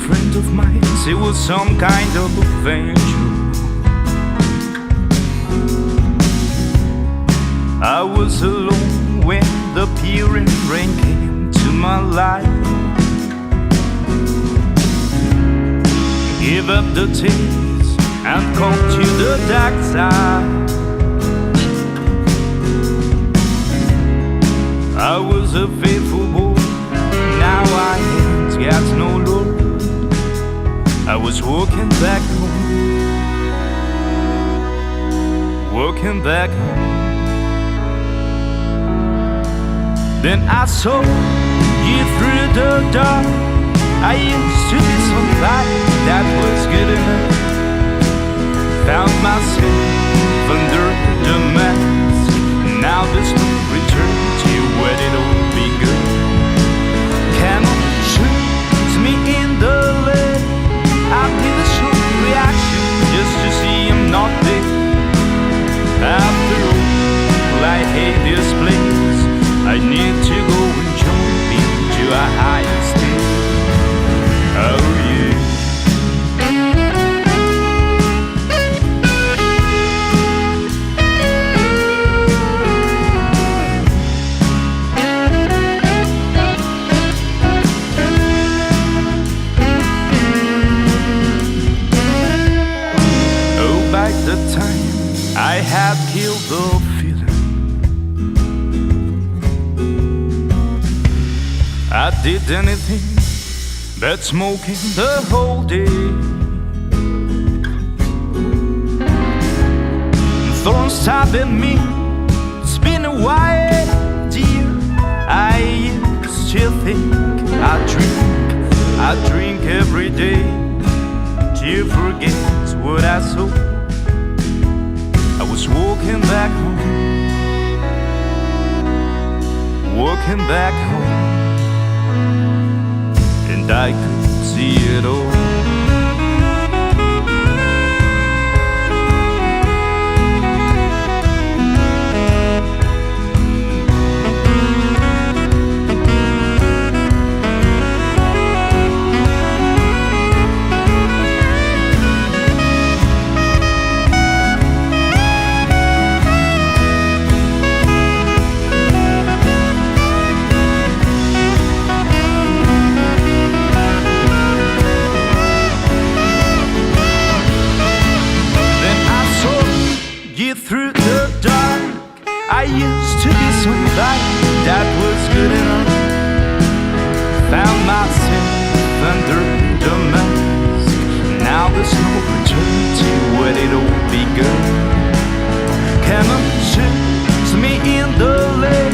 friend of mine, it was some kind of adventure. I was alone when the pouring rain came to my life. Give up the tears and come to the dark side. I was a faithful boy, now I ain't got no Lord. I was walking back home, walking back home. Then I saw you through the dark. I used to be somebody that was good enough. Found myself under the mask. Now there's no return to where it all began. Come on, shoot me in the leg. I need a short reaction just to see him not there. After all, I hate this place. I need to go and jump into a higher state. Oh yeah. Oh, by the time I had killed the feeling, I did anything but smoking the whole day. Thorns stabbing me, it's been a while, dear. I used to think I drink every day to forget what I saw. I was walking back home, walking back home, and I could see it all. Through the dark, I used to be somebody that was good enough. Found myself under the mask. Now there's no return to where it all began. Come on, shoot me in the leg.